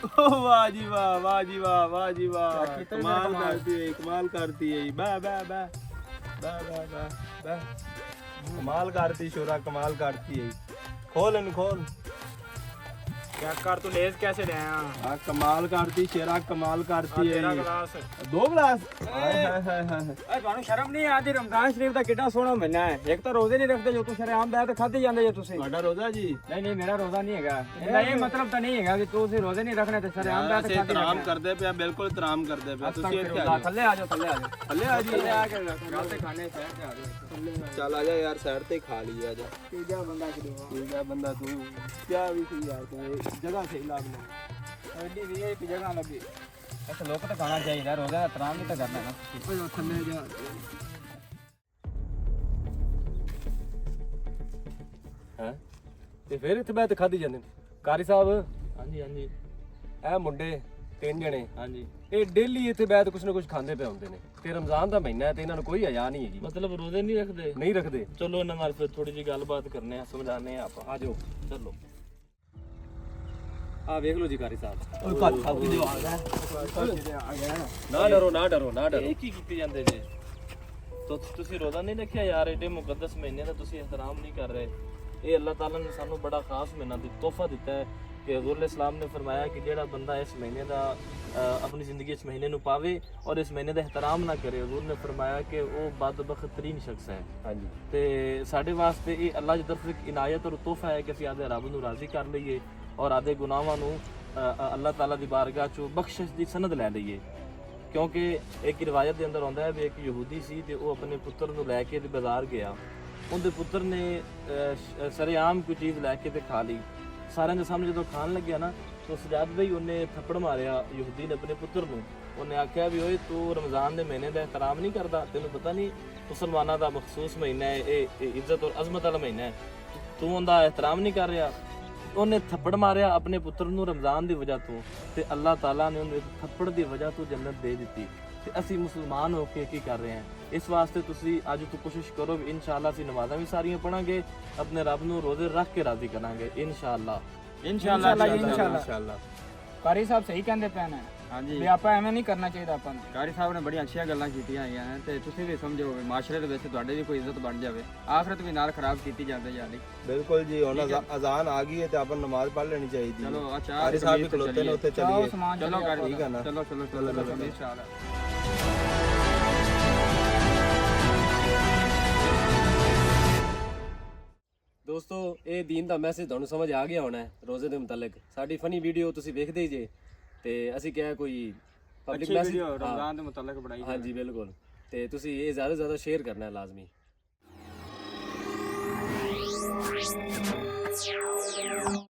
वाह जी वाह, वाह जी वाह, वाह जी वाह, कमाल करती है कमाल करती शोरा, कमाल करती है। खोल इन खोल, चेक कर तू लेस कैसे रहे हैं। कमाल करती शेरा, कमाल करती है। तेरा गिलास 2 गिलास। ਤੁਹਾਨੂੰ ਸ਼ਰਮ ਨਹੀਂ ਆਦੀ? ਰਮਜ਼ਾਨ ਸ਼ਰੀਫ ਦਾ ਕਿੰਨਾ ਸੋਹਣਾ ਮਹੀਨਾ ਹੈ। ਇੱਕ ਤਾਂ ਰੋਜ਼ੇ ਨਹੀਂ ਰੱਖਦੇ ਜੋ ਤੂੰ ਸ਼ਰੇਆਮ ਬਹਿ ਤੇ ਖਾਧੇ ਜਾਂਦੇ ਜੇ ਤੁਸੀਂ। ਤੁਹਾਡਾ ਰੋਜ਼ਾ ਜੀ? ਨਹੀਂ ਨਹੀਂ ਮੇਰਾ ਰੋਜ਼ਾ ਨਹੀਂ ਹੈਗਾ। ਇਹਦਾ ਇਹ ਮਤਲਬ ਤਾਂ ਨਹੀਂ ਹੈਗਾ ਕਿ ਤੁਸੀਂ ਰੋਜ਼ੇ ਨਹੀਂ ਰੱਖਣੇ ਤੇ ਸ਼ਰੇਆਮ ਬਹਿ ਤੇ ਖਾਧੇ ਇਤਰਾਮ ਕਰਦੇ ਪਿਆ, ਬਿਲਕੁਲ ਇਤਰਾਮ ਕਰਦੇ ਪਿਆ। ਤੁਸੀਂ ਇੱਥੇ ਆ ਥੱਲੇ ਆ ਜਾਓ, ਥੱਲੇ ਆ ਜਾਓ, ਥੱਲੇ ਆ ਜੀ, ਥੱਲੇ ਆ ਕੇ ਗੱਲ ਤੇ ਖਾਣੇ ਸ਼ਹਿਰ ਤੇ ਆ ਜਾਓ। ਚੱਲ ਆ ਜਾ ਯਾਰ, ਸਾਈਡ ਤੇ ਖਾ ਲਈ ਆ ਜਾ। ਤੀਜਾ ਬੰਦਾ ਕਿਦੋਂ ਤੀਜਾ ਬੰਦਾ ਤੂੰ ਕਿਆ ਵੀ ਸੀ ਯਾਰ, ਤੂੰ ਜਗ੍ਹਾ ਸਹੀ ਲੱਗ ਐਡੀ ਵੀ ਇਹ ਜਗ੍ਹਾ ਲੱਗੀ। ਇੱਥੇ ਲੋਕ ਤਾਂ ਖਾਣਾ ਚਾਹੀਦਾ, ਰੋਜ਼ੇ ਦਾ ਇਤਰਾਮ ਵੀ ਤਾਂ ਕਰਨਾ ਨਾ। ਥੱਲੇ ਜਾ। ਹੈ ਤੇ ਫਿਰ ਇੱਥੇ ਬੈਠ ਖਾਧੀ ਜਾਂਦੇ ਨੇ। ਕਾਰੀ ਸਾਹਿਬ, ਹਾਂਜੀ ਹਾਂਜੀ ਇਹ ਮੁੰਡੇ 3 ਜਣੇ, ਹਾਂਜੀ। ਇਹ ਡੇਲੀ ਇੱਥੇ ਬੈਠ ਕੁਛ ਨਾ ਕੁਛ ਖਾਂਦੇ ਪਏ ਹੁੰਦੇ ਨੇ ਤੇ ਰਮਜ਼ਾਨ ਦਾ ਮਹੀਨਾ ਹੈ ਤੇ ਇਹਨਾਂ ਨੂੰ ਕੋਈ ਹਯਾ ਨਹੀਂ ਹੈਗੀ। ਮਤਲਬ ਰੋਜ਼ੇ ਨਹੀਂ ਰੱਖਦੇ? ਨਹੀਂ ਰੱਖਦੇ। ਚਲੋ ਇਹਨਾਂ ਨਾਲ ਫਿਰ ਥੋੜੀ ਜਿਹੀ ਗੱਲਬਾਤ ਕਰਨੇ ਆ, ਸਮਝਾਣੇ ਆ ਆਪਾਂ। ਆ ਜਾਓ ਚਲੋ। ਆ ਵੇਖ ਲਓ ਜੀ ਕਾਰੀ ਸਾਹਿਬ, ਓਏ ਘਰ ਖਾਓ ਕਿਦੇ ਆ ਗਿਆ? ਨਾ ਡਰੋ ਨਾ ਡਰੋ ਨਾ ਡਰੋ। ਇਹ ਕੀ ਕੀਤੇ ਜਾਂਦੇ ਜੇ? ਤੁਸੀਂ ਰੋਜ਼ਾ ਨਹੀਂ ਰੱਖਿਆ ਯਾਰ, ਏਡੇ ਮੁਕੱਦਸ ਮਹੀਨੇ ਦਾ ਤੁਸੀਂ ਇਹਤਰਾਮ ਨਹੀਂ ਕਰ ਰਹੇ। ਇਹ ਅੱਲਾਹ ਤਾਲਾ ਨੇ ਸਾਨੂੰ ਬੜਾ ਖਾਸ ਮਹੀਨਾ ਦੀ ਤੋਹਫਾ ਦਿੱਤਾ ਹੈ ਕਿ ਹਜ਼ੂਰ ਇਸਲਾਮ ਨੇ ਫਰਮਾਇਆ ਕਿ ਜਿਹੜਾ ਬੰਦਾ ਇਸ ਮਹੀਨੇ ਦਾ ਆਪਣੀ ਜ਼ਿੰਦਗੀ ਇਸ ਮਹੀਨੇ ਨੂੰ ਪਾਵੇ ਔਰ ਇਸ ਮਹੀਨੇ ਦਾ ਇਹਤਰਾਮ ਨਾ ਕਰੇ, ਹਜ਼ੂਰ ਨੇ ਫਰਮਾਇਆ ਕਿ ਉਹ ਬਦਬਖਤ ਤਰੀਨ ਸ਼ਖਸ ਹੈ। ਹਾਂਜੀ। ਤੇ ਸਾਡੇ ਵਾਸਤੇ ਇਹ ਅੱਲਾਹ ਦੀ ਤਰਫ ਇੱਕ ਇਨਾਇਤ ਔਰ ਤੋਹਫਾ ਹੈ ਕਿ ਅਸੀਂ ਆਦੇ ਰੱਬ ਨੂੰ ਰਾਜ਼ੀ ਕਰ ਲਈਏ ਔਰ ਆਦੇ ਗੁਨਾਹਾਂ ਨੂੰ ਅੱਲਾਹ ਤਾਲਾ ਦੀ ਬਾਰਗਾਹ ਚੋਂ ਬਖਸ਼ਿਸ਼ ਦੀ ਸਨਦ ਲੈ ਲਈਏ। ਕਿਉਂਕਿ ਇੱਕ ਰਿਵਾਇਤ ਦੇ ਅੰਦਰ ਆਉਂਦਾ ਹੈ ਵੀ ਇੱਕ ਯਹੂਦੀ ਸੀ ਤੇ ਉਹ ਆਪਣੇ ਪੁੱਤਰ ਨੂੰ ਲੈ ਕੇ ਤੇ ਬਾਜ਼ਾਰ ਗਿਆ। ਉਹਦੇ ਪੁੱਤਰ ਨੇ ਸਰੇਆਮ ਕੋਈ ਚੀਜ਼ ਲੈ ਕੇ ਤੇ ਖਾ ਲਈ। ਸਾਰਿਆਂ ਦੇ ਸਾਹਮਣੇ ਜਦੋਂ ਖਾਣ ਲੱਗਿਆ ਨਾ ਤਾਂ ਸਜਾਦ ਬਈ ਉਹਨੇ ਥੱਪੜ ਮਾਰਿਆ ਯਹੂਦੀ ਨੇ ਆਪਣੇ ਪੁੱਤਰ ਨੂੰ। ਉਹਨੇ ਆਖਿਆ ਵੀ ਓਏ ਤੂੰ ਰਮਜ਼ਾਨ ਦੇ ਮਹੀਨੇ ਦਾ ਇਹਤਰਾਮ ਨਹੀਂ ਕਰਦਾ? ਤੈਨੂੰ ਪਤਾ ਨਹੀਂ ਮੁਸਲਮਾਨਾਂ ਦਾ ਮਖਸੂਸ ਮਹੀਨਾ ਹੈ, ਇਹ ਇੱਜ਼ਤ ਔਰ ਅਜ਼ਮਤ ਵਾਲਾ ਮਹੀਨਾ ਹੈ, ਤੂੰ ਉਹਦਾ ਇਹਤਰਾਮ ਨਹੀਂ ਕਰ ਰਿਹਾ? ਉਹਨੇ ਥੱਪੜ ਮਾਰਿਆ ਆਪਣੇ ਪੁੱਤਰ ਨੂੰ ਰਮਜ਼ਾਨ ਦੀ ਵਜ੍ਹਾ ਤੋਂ ਤੇ ਅੱਲਾਹ ਤਾਲਾ ਨੇ ਉਹਨੂੰ ਥੱਪੜ ਦੀ ਵਜ੍ਹਾ ਤੋਂ ਜੰਨਤ ਦੇ ਦਿੱਤੀ। ਤੇ ਅਸੀਂ ਮੁਸਲਮਾਨ ਹੋ ਕੇ ਕੀ ਕਰ ਰਹੇ ਹਾਂ? ਇਸ ਵਾਸਤੇ ਤੁਸੀਂ ਅੱਜ ਤੋਂ ਕੋਸ਼ਿਸ਼ ਕਰੋ ਵੀ ਇਨਸ਼ਾਅੱਲਾ ਅਸੀਂ ਨਮਾਜ਼ਾਂ ਵੀ ਸਾਰੀਆਂ ਪੜਾਂਗੇ, ਆਪਣੇ ਰੱਬ ਨੂੰ ਰੋਜ਼ੇ ਰੱਖ ਕੇ ਰਾਜ਼ੀ ਕਰਾਂਗੇ ਇਨਸ਼ਾਅੱਲਾ। ਇਨਸ਼ਾਅੱਲਾ। ਕਾਰੀ ਸਾਹਿਬ ਸਹੀ ਕਹਿੰਦੇ ਪਏ ਨੇ। ਹਾਂਜੀ ਵੀ ਆਪਾਂ ਐਵੇਂ ਨਹੀਂ ਕਰਨਾ ਚਾਹੀਦਾ। ਆਪਾਂ ਨੂੰ ਕਾਰੀ ਸਾਹਿਬ ਨੇ ਬੜੀਆਂ ਅੱਛੀਆਂ ਗੱਲਾਂ ਕੀਤੀਆਂ ਹੈਗੀਆਂ ਨੇ ਤੇ ਤੁਸੀਂ ਵੀ ਸਮਝੋ ਵੀ ਮਾਸ਼ਰੇ ਦੇ ਵਿੱਚ ਤੁਹਾਡੇ ਵੀ ਕੋਈ ਇੱਜ਼ਤ ਬਣ ਜਾਵੇ, ਆਖਰਤ ਵੀ ਨਾਲ ਖਰਾਬ ਕੀਤੀ ਜਾਂਦੀ ਜਾਂਦੀ। ਬਿਲਕੁਲ ਜੀ, ਹੁਣ ਅਜ਼ਾਨ ਆ ਗਈ ਹੈ ਤੇ ਆਪਾਂ ਨਮਾਜ਼ ਪੜ੍ਹ ਲੈਣੀ ਚਾਹੀਦੀ ਹੈ। ਚਲੋ ਅੱਛਾ ਕਾਰੀ ਸਾਹਿਬ ਵੀ ਖਲੋਤੇ ਨੇ ਉੱਥੇ, ਚੱਲੀਏ। ਚਲੋ ਠੀਕ ਹੈ ਨਾ? ਚਲੋ ਚਲੋ ਚਲੋ ਇਨਸ਼ਾਅੱਲਾ। ਦੋਸਤੋ, ਇਹ ਦੀਨ ਦਾ ਮੈਸੇਜ ਤੁਹਾਨੂੰ ਸਮਝ ਆ ਗਿਆ ਹੋਣਾ ਹੈ ਰੋਜ਼ੇ ਦੇ ਮੁਤਲਕ। ਸਾਡੀ ਫਨੀ ਵੀਡੀਓ ਤੁਸੀਂ ਵੇਖਦੇ ਹੀ ਜੇ ਤੇ ਅਸੀਂ ਕਿਹਾ ਕੋਈ ਪਬਲਿਕ ਮੈਸੇਜ ਰਮਜ਼ਾਨ ਦੇ ਮੁਤਲਕ ਬਣਾਈ। ਹਾਂਜੀ ਬਿਲਕੁਲ, ਤੇ ਤੁਸੀਂ ਇਹ ਜ਼ਿਆਦਾ ਤੋਂ ਜ਼ਿਆਦਾ ਸ਼ੇਅਰ ਕਰਨਾ ਹੈ ਲਾਜ਼ਮੀ।